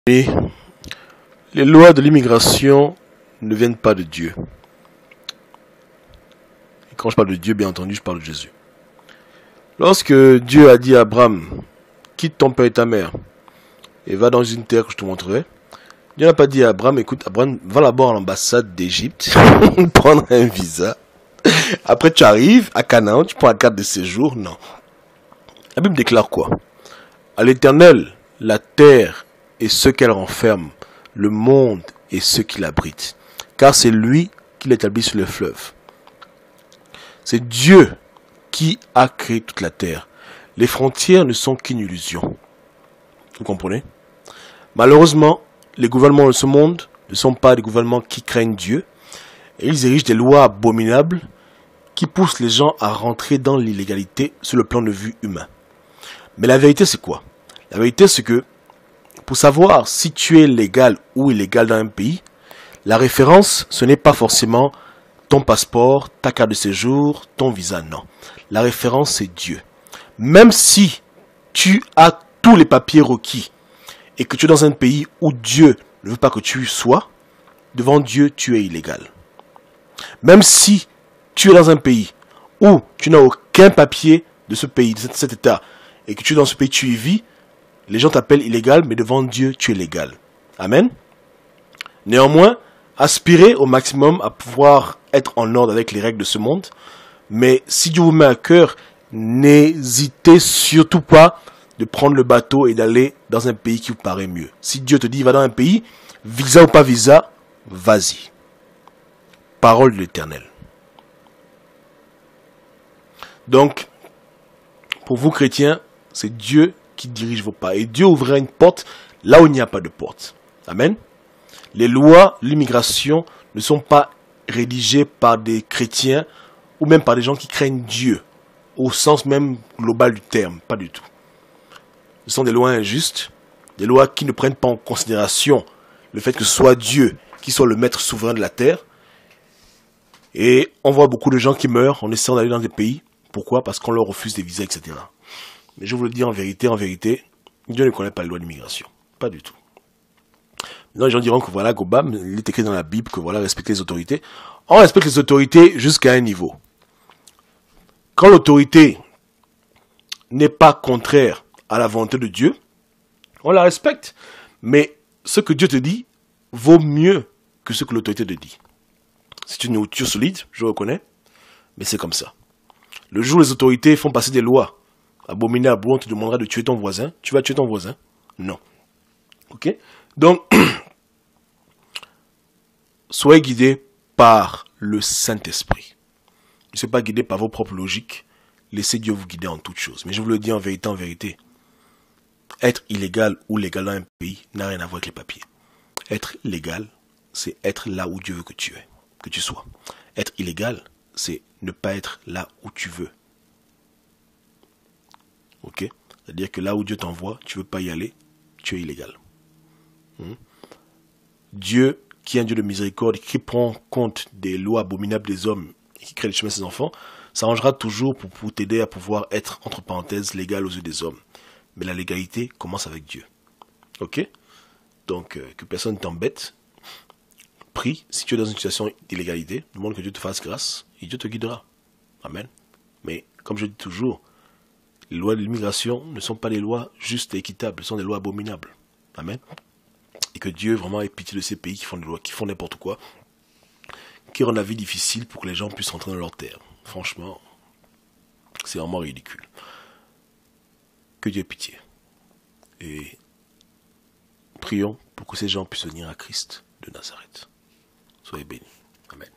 Et les lois de l'immigration ne viennent pas de Dieu. Et quand je parle de Dieu, bien entendu, je parle de Jésus. Lorsque Dieu a dit à Abraham, quitte ton père et ta mère et va dans une terre que je te montrerai, Dieu n'a pas dit à Abraham, écoute, Abraham, va là-bas à l'ambassade d'Égypte, prendre un visa. Après, tu arrives à Canaan, tu prends la carte de séjour. Non. La Bible déclare quoi? À l'Éternel, la terre et ce qu'elle renferme, le monde et ce qui l'abrite. Car c'est lui qui l'établit sur le fleuve. C'est Dieu qui a créé toute la terre. Les frontières ne sont qu'une illusion. Vous comprenez? Malheureusement, les gouvernements de ce monde ne sont pas des gouvernements qui craignent Dieu. Et ils érigent des lois abominables qui poussent les gens à rentrer dans l'illégalité sur le plan de vue humain. Mais la vérité, c'est quoi? La vérité, c'est que pour savoir si tu es légal ou illégal dans un pays, la référence, ce n'est pas forcément ton passeport, ta carte de séjour, ton visa, non. La référence, c'est Dieu. Même si tu as tous les papiers requis et que tu es dans un pays où Dieu ne veut pas que tu sois, devant Dieu, tu es illégal. Même si tu es dans un pays où tu n'as aucun papier de ce pays, de cet état, et que tu es dans ce pays, tu y vis, les gens t'appellent illégal, mais devant Dieu, tu es légal. Amen. Néanmoins, aspirez au maximum à pouvoir être en ordre avec les règles de ce monde. Mais si Dieu vous met à cœur, n'hésitez surtout pas de prendre le bateau et d'aller dans un pays qui vous paraît mieux. Si Dieu te dit, va dans un pays, visa ou pas visa, vas-y. Parole de l'Éternel. Donc, pour vous chrétiens, c'est Dieu qui dirige vos pas. Et Dieu ouvrira une porte là où il n'y a pas de porte. Amen. Les lois, l'immigration ne sont pas rédigées par des chrétiens ou même par des gens qui craignent Dieu, au sens même global du terme. Pas du tout. Ce sont des lois injustes, des lois qui ne prennent pas en considération le fait que ce soit Dieu qui soit le maître souverain de la terre. Et on voit beaucoup de gens qui meurent en essayant d'aller dans des pays. Pourquoi? Parce qu'on leur refuse des visas, etc. Mais je vous le dis en vérité, Dieu ne connaît pas les lois de l'immigration. Pas du tout. Maintenant, les gens diront que voilà, Gobam, il est écrit dans la Bible que voilà, respecter les autorités. On respecte les autorités jusqu'à un niveau. Quand l'autorité n'est pas contraire à la volonté de Dieu, on la respecte. Mais ce que Dieu te dit vaut mieux que ce que l'autorité te dit. C'est une nourriture solide, je reconnais, mais c'est comme ça. Le jour où les autorités font passer des lois abominables où on te demandera de tuer ton voisin, tu vas tuer ton voisin? Non. Ok? Donc, soyez guidés par le Saint-Esprit. Ne soyez pas guidés par vos propres logiques. Laissez Dieu vous guider en toutes choses. Mais je vous le dis en vérité, être illégal ou légal dans un pays n'a rien à voir avec les papiers. Être légal, c'est être là où Dieu veut que tu sois. Être illégal, c'est ne pas être là où tu veux. Ok? C'est-à-dire que là où Dieu t'envoie, tu ne veux pas y aller, tu es illégal. Dieu, qui est un Dieu de miséricorde, qui prend compte des lois abominables des hommes et qui crée les chemins de ses enfants, s'arrangera toujours pour t'aider à pouvoir être, entre parenthèses, légal aux yeux des hommes. Mais la légalité commence avec Dieu. Ok? Donc, que personne ne t'embête. Prie, si tu es dans une situation d'illégalité, demande que Dieu te fasse grâce et Dieu te guidera. Amen. Mais, comme je dis toujours, les lois de l'immigration ne sont pas des lois justes et équitables, ce sont des lois abominables. Amen. Et que Dieu vraiment ait pitié de ces pays qui font des lois, qui font n'importe quoi, qui rendent la vie difficile pour que les gens puissent rentrer dans leur terre. Franchement, c'est vraiment ridicule. Que Dieu ait pitié. Et prions pour que ces gens puissent venir à Christ de Nazareth. Soyez bénis. Amen.